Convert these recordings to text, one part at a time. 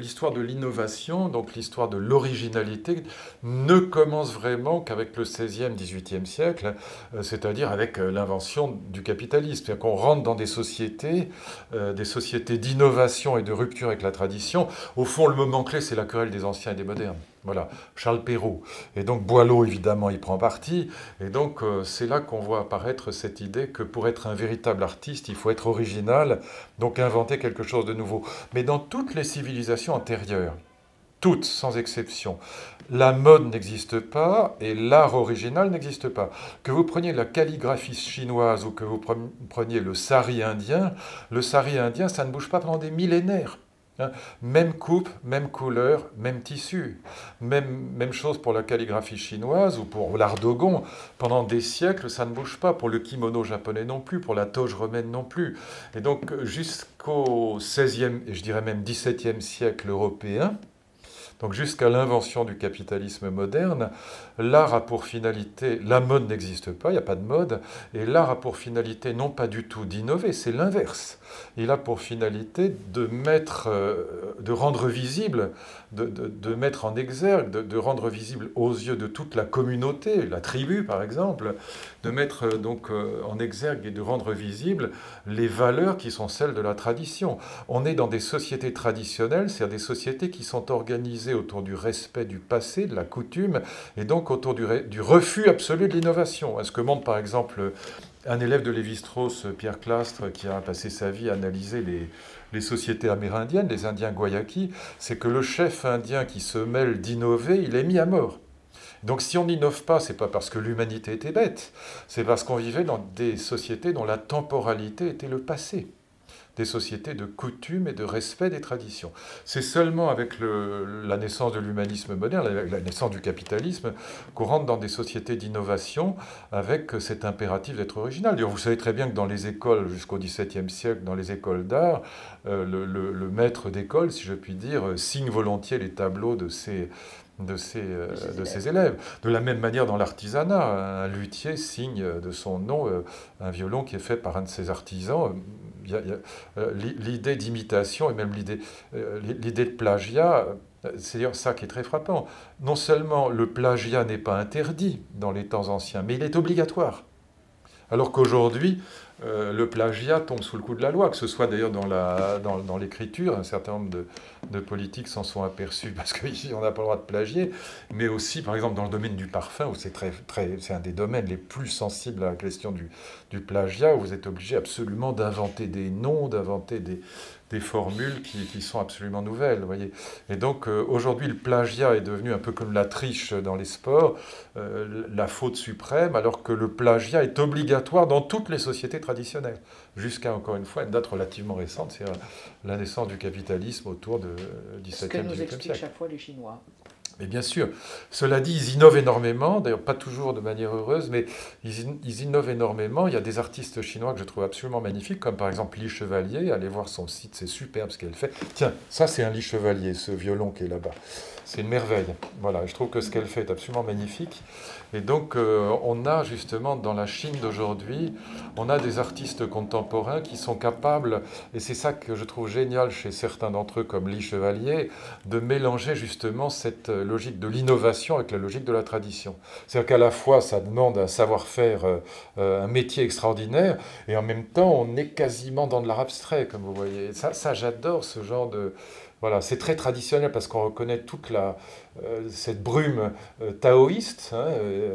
l'histoire de l'innovation, donc l'histoire de l'originalité, ne commence vraiment qu'avec le XVIe, XVIIIe siècle, c'est-à-dire avec l'invention du capitalisme. C'est-à-dire qu'on rentre dans des sociétés d'innovation et de rupture avec la tradition. Au fond, le moment clé, c'est la querelle des anciens et des modernes. Voilà, Charles Perrault. Et donc Boileau, évidemment, y prend parti. Et donc c'est là qu'on voit apparaître cette idée que pour être un véritable artiste, il faut être original, donc inventer quelque chose de nouveau. Mais dans toutes les civilisations antérieures, toutes sans exception, la mode n'existe pas et l'art original n'existe pas. Que vous preniez la calligraphie chinoise ou que vous preniez le sari indien, ça ne bouge pas pendant des millénaires. Hein, même coupe, même couleur, même tissu. Même chose pour la calligraphie chinoise ou pour l'art dogon. Pendant des siècles, ça ne bouge pas. Pour le kimono japonais non plus, pour la toge romaine non plus. Et donc jusqu'au XVIe et je dirais même XVIIe siècle européen, donc jusqu'à l'invention du capitalisme moderne, l'art a pour finalité, la mode n'existe pas, il n'y a pas de mode, et l'art a pour finalité non pas du tout d'innover, c'est l'inverse. Il a pour finalité de mettre, de rendre visible, de mettre en exergue, de rendre visible aux yeux de toute la communauté, la tribu par exemple, de mettre donc en exergue et de rendre visible les valeurs qui sont celles de la tradition. On est dans des sociétés traditionnelles, c'est-à-dire des sociétés qui sont organisées autour du respect du passé, de la coutume, et donc autour du refus absolu de l'innovation. Ce que montre par exemple un élève de Lévi-Strauss, Pierre Clastre, qui a passé sa vie à analyser les sociétés amérindiennes, les Indiens Guayakis, c'est que le chef indien qui se mêle d'innover, il est mis à mort. Donc si on n'innove pas, c'est pas parce que l'humanité était bête, c'est parce qu'on vivait dans des sociétés dont la temporalité était le passé, des sociétés de coutume et de respect des traditions. C'est seulement avec la naissance de l'humanisme moderne, avec la naissance du capitalisme, qu'on rentre dans des sociétés d'innovation avec cet impératif d'être original. D'ailleurs, vous savez très bien que dans les écoles, jusqu'au XVIIe siècle, dans les écoles d'art, le maître d'école, si je puis dire, signe volontiers les tableaux de ses élèves. De la même manière dans l'artisanat, un luthier signe de son nom un violon qui est fait par un de ses artisans. L'idée d'imitation et même l'idée de plagiat, c'est d'ailleurs ça qui est très frappant. Non seulement le plagiat n'est pas interdit dans les temps anciens, mais il est obligatoire. Alors qu'aujourd'hui, le plagiat tombe sous le coup de la loi, que ce soit d'ailleurs dans l'écriture, un certain nombre de politiques s'en sont aperçus parce qu'ici on n'a pas le droit de plagier, mais aussi par exemple dans le domaine du parfum, où c'est un des domaines les plus sensibles à la question du plagiat, où vous êtes obligé absolument d'inventer des noms, d'inventer des formules qui sont absolument nouvelles, vous voyez. Et donc aujourd'hui le plagiat est devenu un peu comme la triche dans les sports, la faute suprême, alors que le plagiat est obligatoire dans toutes les sociétés traditionnelles, jusqu'à encore une fois une date relativement récente, c'est la naissance du capitalisme autour du XVIIe, XVIIIe siècle. Ce que nous expliquent chaque fois les Chinois. Mais bien sûr, cela dit, ils innovent énormément, d'ailleurs pas toujours de manière heureuse, mais ils innovent énormément. Il y a des artistes chinois que je trouve absolument magnifiques, comme par exemple Lee Chevalier. Allez voir son site, c'est superbe ce qu'elle fait. Tiens, ça c'est un Lee Chevalier, ce violon qui est là-bas. C'est une merveille. Voilà, je trouve que ce qu'elle fait est absolument magnifique. Et donc, on a justement dans la Chine d'aujourd'hui, on a des artistes contemporains qui sont capables, et c'est ça que je trouve génial chez certains d'entre eux, comme Lee Chevalier, de mélanger justement cette logique de l'innovation avec la logique de la tradition. C'est-à-dire qu'à la fois, ça demande un savoir-faire, un métier extraordinaire, et en même temps, on est quasiment dans de l'art abstrait, comme vous voyez. Ça j'adore ce genre de... Voilà, c'est très traditionnel parce qu'on reconnaît toute cette brume taoïste, hein,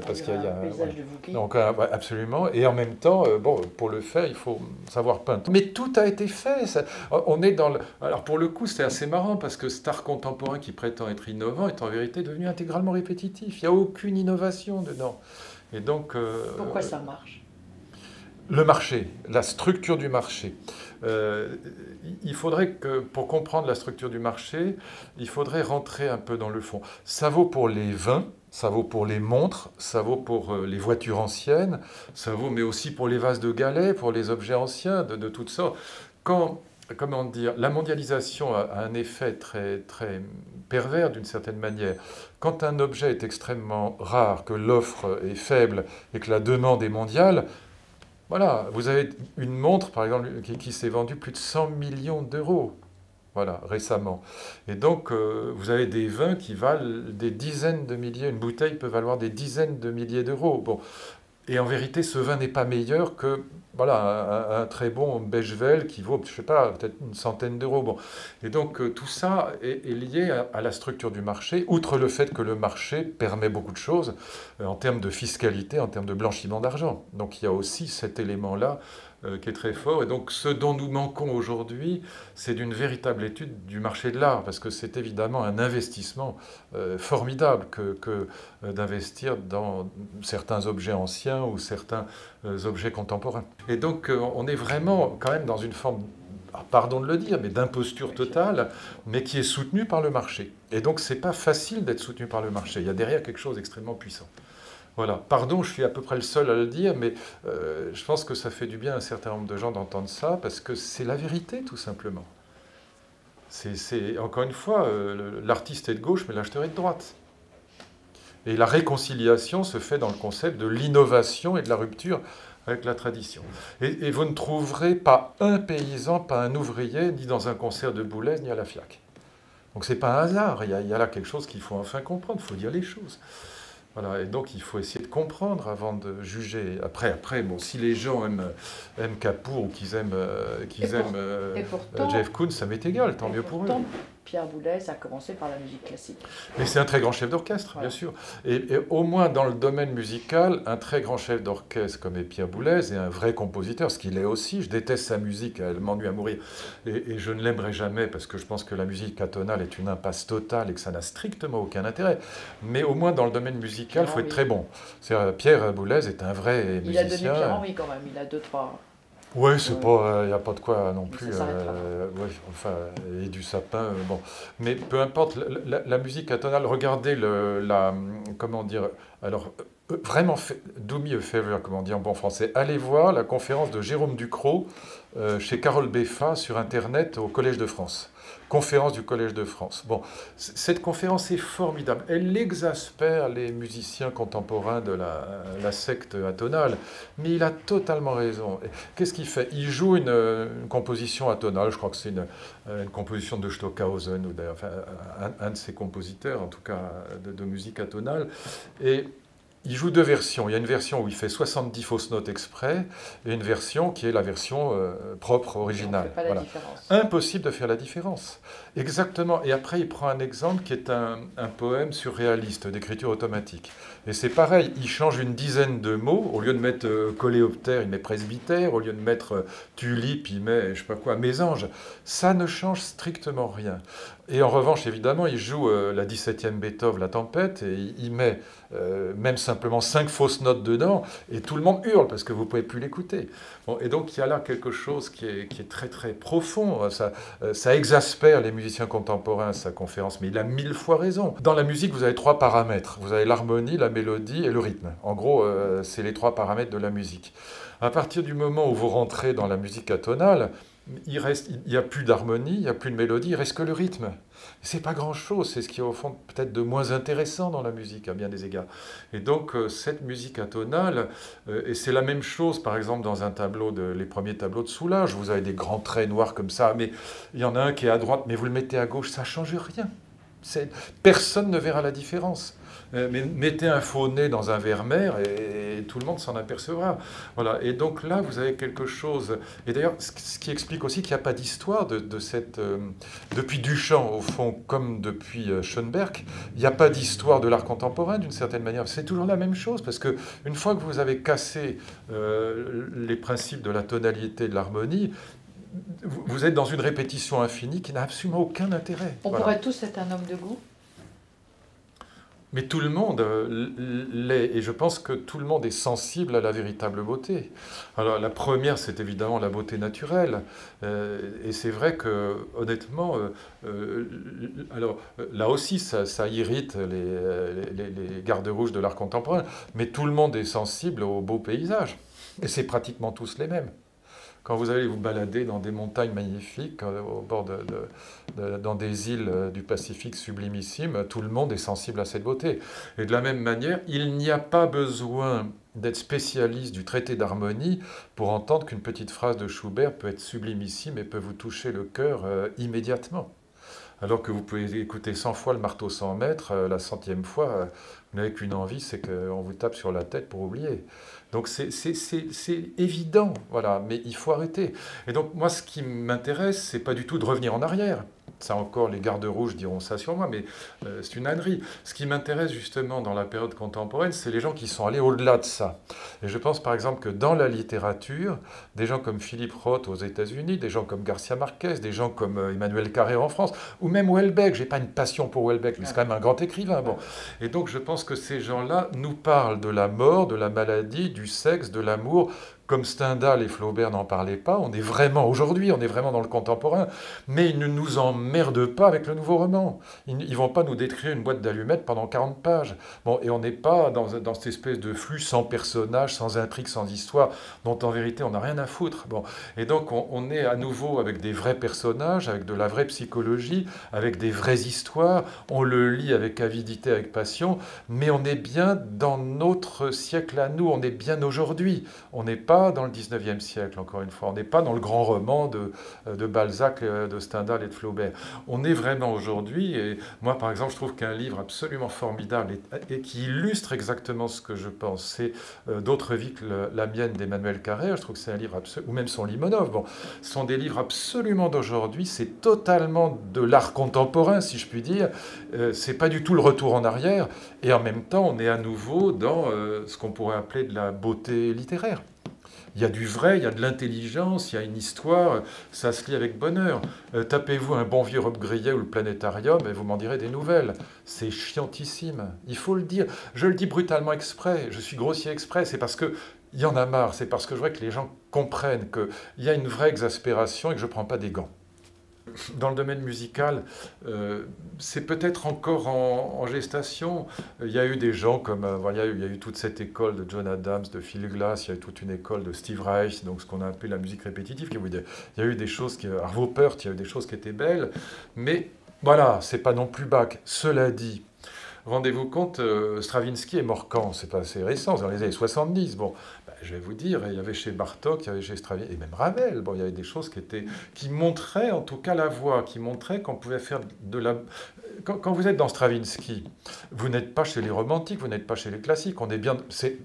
parce qu'il y a un paysage de Vuki. donc absolument, et en même temps, bon, pour le faire, il faut savoir peindre. Mais tout a été fait. On est dans alors pour le coup, c'est assez marrant parce que cet art contemporain qui prétend être innovant est en vérité devenu intégralement répétitif. Il n'y a aucune innovation dedans. Et donc, pourquoi ça marche? Le marché, la structure du marché. Il faudrait que, pour comprendre la structure du marché, il faudrait rentrer un peu dans le fond. Ça vaut pour les vins, ça vaut pour les montres, ça vaut pour les voitures anciennes, ça vaut mais aussi pour les vases de galets, pour les objets anciens de toutes sortes. Comment dire, la mondialisation a un effet très, très pervers d'une certaine manière. Quand un objet est extrêmement rare, que l'offre est faible et que la demande est mondiale, voilà, vous avez une montre, par exemple, qui s'est vendue plus de 100 millions d'euros. voilà, récemment. Et donc, vous avez des vins qui valent des dizaines de milliers, une bouteille peut valoir des dizaines de milliers d'euros. Bon. Et en vérité, ce vin n'est pas meilleur que voilà, un très bon Bechevel qui vaut, je ne sais pas, peut-être une centaine d'euros. Bon. Et donc, tout ça est lié à la structure du marché, outre le fait que le marché permet beaucoup de choses en termes de fiscalité, en termes de blanchiment d'argent. Donc, il y a aussi cet élément-là qui est très fort. Et donc, ce dont nous manquons aujourd'hui, c'est d'une véritable étude du marché de l'art, parce que c'est évidemment un investissement formidable que d'investir dans certains objets anciens ou certains objets contemporains. Et donc, on est vraiment quand même dans une forme, pardon de le dire, mais d'imposture totale, mais qui est soutenue par le marché. Et donc, c'est pas facile d'être soutenu par le marché. Il y a derrière quelque chose d'extrêmement puissant. Voilà. Pardon, je suis à peu près le seul à le dire, mais je pense que ça fait du bien à un certain nombre de gens d'entendre ça, parce que c'est la vérité, tout simplement. Encore une fois, l'artiste est de gauche, mais l'acheteur est de droite. Et la réconciliation se fait dans le concept de l'innovation et de la rupture avec la tradition. Et vous ne trouverez pas un paysan, pas un ouvrier, ni dans un concert de Boulez, ni à la FIAC. Donc c'est pas un hasard, il y a là quelque chose qu'il faut enfin comprendre, il faut dire les choses. Voilà, et donc il faut essayer de comprendre avant de juger. Après bon, si les gens aiment Capour ou qu'ils aiment, pourtant, Jeff Koons, ça m'est égal, tant mieux pour eux. Pierre Boulez a commencé par la musique classique. Mais c'est un très grand chef d'orchestre, voilà. Bien sûr. Et au moins dans le domaine musical, un très grand chef d'orchestre comme est Pierre Boulez est un vrai compositeur, ce qu'il est aussi. Je déteste sa musique, elle m'ennuie à mourir. Et je ne l'aimerai jamais parce que je pense que la musique atonale est une impasse totale et que ça n'a strictement aucun intérêt. Mais au moins dans le domaine musical, il faut être très bon. Pierre Boulez est un vrai musicien. Il a donné Pierre-Henri quand même, il a 2-3... Oui, c'est pas, il n'y a pas de quoi non plus. Ouais, enfin, et du sapin, bon. Mais peu importe, la musique atonale, regardez comment dire, alors, vraiment, do me a favor, comment dire en bon français, allez voir la conférence de Jérôme Ducrot chez Carole Beffa sur Internet au Collège de France. Conférence du Collège de France. Bon, cette conférence est formidable. Elle exaspère les musiciens contemporains de la secte atonale, mais il a totalement raison. Qu'est-ce qu'il fait? Il joue une composition atonale, je crois que c'est une composition de Stockhausen, ou enfin, un de ses compositeurs, en tout cas, de musique atonale, et il joue deux versions. Il y a une version où il fait 70 fausses notes exprès, et une version qui est la version propre, originale. Voilà. Impossible de faire la différence. Exactement. Et après, il prend un exemple qui est un poème surréaliste d'écriture automatique. Et c'est pareil, il change une dizaine de mots. Au lieu de mettre coléoptère, il met presbytère. Au lieu de mettre tulipe, il met, je sais pas quoi, mésange. Ça ne change strictement rien. Et en revanche, évidemment, il joue la 17e Beethoven, la tempête, et il met même simplement 5 fausses notes dedans, et tout le monde hurle, parce que vous ne pouvez plus l'écouter. Bon, et donc, il y a là quelque chose qui est très, très profond. Ça exaspère les musiciens contemporains, sa conférence, mais il a 1000 fois raison. Dans la musique, vous avez 3 paramètres. Vous avez l'harmonie, la mélodie et le rythme. En gros, c'est les 3 paramètres de la musique. À partir du moment où vous rentrez dans la musique atonale, il n'y a plus d'harmonie, il n'y a plus de mélodie, il reste que le rythme. C'est pas grand-chose, c'est ce qui est au fond peut-être de moins intéressant dans la musique à bien des égards. Et donc cette musique atonale, et c'est la même chose par exemple dans un tableau, les premiers tableaux de Soulages, vous avez des grands traits noirs comme ça, mais il y en a un qui est à droite, mais vous le mettez à gauche, ça ne change rien. Personne ne verra la différence. Mais mettez un faux nez dans un Vermeer et tout le monde s'en apercevra. Voilà. Et donc là, vous avez quelque chose. Et d'ailleurs, ce qui explique aussi qu'il n'y a pas d'histoire de cette. Depuis Duchamp, au fond, comme depuis Schoenberg, il n'y a pas d'histoire de l'art contemporain d'une certaine manière. C'est toujours la même chose, parce qu'une fois que vous avez cassé les principes de la tonalité, de l'harmonie, vous êtes dans une répétition infinie qui n'a absolument aucun intérêt. On pourrait tous être un homme de goût? Mais tout le monde l'est, et je pense que tout le monde est sensible à la véritable beauté. Alors la première, c'est évidemment la beauté naturelle, et c'est vrai que, honnêtement, alors là aussi, ça irrite les gardes-rouges de l'art contemporain, mais tout le monde est sensible aux beaux paysages, et c'est pratiquement tous les mêmes. Quand vous allez vous balader dans des montagnes magnifiques, au bord dans des îles du Pacifique sublimissimes, tout le monde est sensible à cette beauté. Et de la même manière, il n'y a pas besoin d'être spécialiste du traité d'harmonie pour entendre qu'une petite phrase de Schubert peut être sublimissime et peut vous toucher le cœur immédiatement. Alors que vous pouvez écouter 100 fois le marteau sans maître, la 100e fois, vous n'avez qu'une envie, c'est qu'on vous tape sur la tête pour oublier. Donc c'est évident, voilà, mais il faut arrêter. Et donc moi, ce qui m'intéresse, c'est pas du tout de revenir en arrière. Ça encore, les gardes rouges diront ça sur moi, mais c'est une ânerie. Ce qui m'intéresse justement dans la période contemporaine, c'est les gens qui sont allés au-delà de ça. Et je pense par exemple que dans la littérature, des gens comme Philippe Roth aux États-Unis, des gens comme Garcia Marquez, des gens comme Emmanuel Carrère en France, ou même Houellebecq, j'ai pas une passion pour Houellebecq, mais c'est quand même un grand écrivain. Bon. Et donc je pense que ces gens-là nous parlent de la mort, de la maladie, du sexe, de l'amour, comme Stendhal et Flaubert n'en parlaient pas. On est vraiment, aujourd'hui, on est vraiment dans le contemporain, mais ils ne nous emmerdent pas avec le nouveau roman. Ils ne vont pas nous décrire une boîte d'allumettes pendant 40 pages. Bon, et on n'est pas dans cette espèce de flux sans personnage, sans intrigue, sans histoire, dont en vérité on n'a rien à foutre. Bon. Et donc on est à nouveau avec des vrais personnages, avec de la vraie psychologie, avec des vraies histoires. On le lit avec avidité, avec passion, mais on est bien dans notre siècle à nous, on est bien aujourd'hui. On n'est pas dans le 19e siècle, encore une fois. On n'est pas dans le grand roman de Balzac, de Stendhal et de Flaubert. On est vraiment aujourd'hui, et moi, par exemple, je trouve qu'un livre absolument formidable et qui illustre exactement ce que je pense, c'est D'autres vies que la mienne d'Emmanuel Carrère. Je trouve que c'est un livre, ou même son Limonov. Bon, ce sont des livres absolument d'aujourd'hui. C'est totalement de l'art contemporain, si je puis dire. C'est pas du tout le retour en arrière. Et en même temps, on est à nouveau dans ce qu'on pourrait appeler de la beauté littéraire. Il y a du vrai, il y a de l'intelligence, il y a une histoire, ça se lit avec bonheur. Tapez-vous un bon vieux Rob Grillet ou le Planétarium et vous m'en direz des nouvelles. C'est chiantissime, il faut le dire. Je le dis brutalement exprès, je suis grossier exprès, c'est parce que il y en a marre, c'est parce que je vois que les gens comprennent qu'il y a une vraie exaspération et que je ne prends pas des gants. Dans le domaine musical, c'est peut-être encore en gestation. Il y a eu des gens comme, voilà, il y a eu toute cette école de John Adams, de Phil Glass, il y a eu toute une école de Steve Reich, donc ce qu'on a appelé la musique répétitive. Il y a eu des choses, Arvo Pärt, il y a eu des choses qui étaient belles, mais voilà, c'est pas non plus Bach. Cela dit, rendez-vous compte, Stravinsky est mort quand? C'est pas assez récent, c'est dans les années 70. Bon, ben, je vais vous dire, il y avait chez Bartók, il y avait chez Stravinsky, et même Ravel, bon, il y avait des choses qui montraient en tout cas la voix, qui montraient qu'on pouvait faire de la... Quand vous êtes dans Stravinsky, vous n'êtes pas chez les romantiques, vous n'êtes pas chez les classiques, on est bien... C'est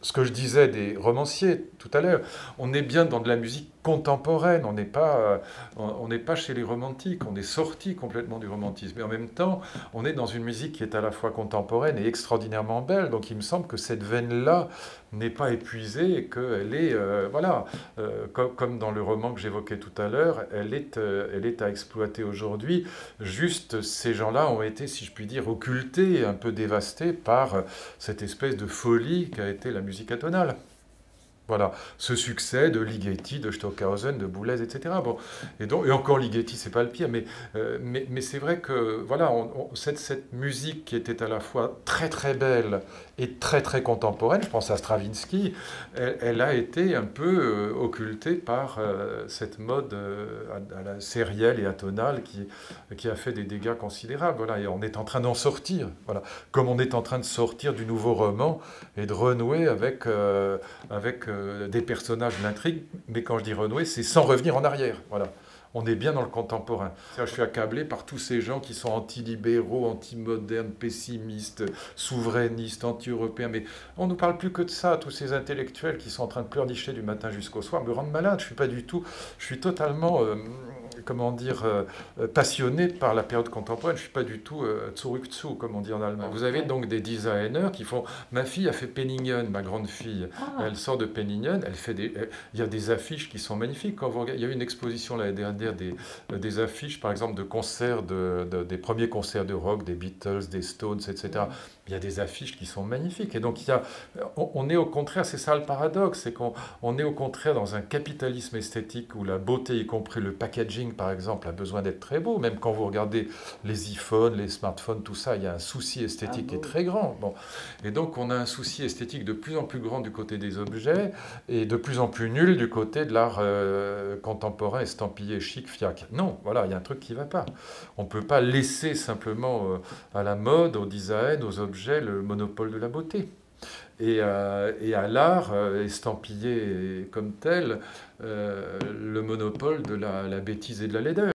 ce que je disais des romanciers tout à l'heure, on est bien dans de la musique contemporaine, on n'est pas chez les romantiques, on est sorti complètement du romantisme. Et en même temps, on est dans une musique qui est à la fois contemporaine et extraordinairement belle. Donc il me semble que cette veine-là n'est pas épuisée et qu'elle est, voilà, comme dans le roman que j'évoquais tout à l'heure, elle est à exploiter aujourd'hui. Juste, ces gens-là ont été, si je puis dire, occultés, un peu dévastés par cette espèce de folie qu'a été la musique atonale. Voilà, ce succès de Ligeti, de Stockhausen, de Boulez, etc. Bon, et encore Ligeti, c'est pas le pire, mais c'est vrai que voilà, cette musique qui était à la fois très très belle et très très contemporaine, je pense à Stravinsky, elle a été un peu occultée par cette mode à la sérielle et atonale qui a fait des dégâts considérables. Voilà, et on est en train d'en sortir, voilà, comme on est en train de sortir du nouveau roman et de renouer avec des personnages de l'intrigue, mais quand je dis renouer, c'est sans revenir en arrière. Voilà. On est bien dans le contemporain. Je suis accablé par tous ces gens qui sont anti-libéraux, anti-modernes, pessimistes, souverainistes, anti-européens. Mais on ne nous parle plus que de ça. Tous ces intellectuels qui sont en train de pleurnicher du matin jusqu'au soir me rendent malade. Je suis pas du tout... Je suis totalement... comment dire, passionné par la période contemporaine. Je ne suis pas du tout zurückzu, comme on dit en allemand. Vous avez donc des designers qui font... Ma fille a fait Penningen, ma grande fille. Elle sort de Penningen, il y a des affiches qui sont magnifiques. Quand vous regardez... Il y a eu une exposition l'année dernière des affiches, par exemple, de concerts, des premiers concerts de rock, des Beatles, des Stones, etc. Il y a des affiches qui sont magnifiques. Et donc, on est au contraire, c'est ça le paradoxe, c'est qu'on est au contraire dans un capitalisme esthétique où la beauté, y compris le packaging, packaging, par exemple, a besoin d'être très beau. Même quand vous regardez les iPhones, les smartphones, tout ça, il y a un souci esthétique qui est très grand. Bon. Et donc, on a un souci esthétique de plus en plus grand du côté des objets et de plus en plus nul du côté de l'art contemporain, estampillé, chic, fiac. Non, voilà, il y a un truc qui ne va pas. On ne peut pas laisser simplement à la mode, au design, aux objets, le monopole de la beauté. Et à l'art estampillé comme tel, le monopole de la bêtise et de la laideur.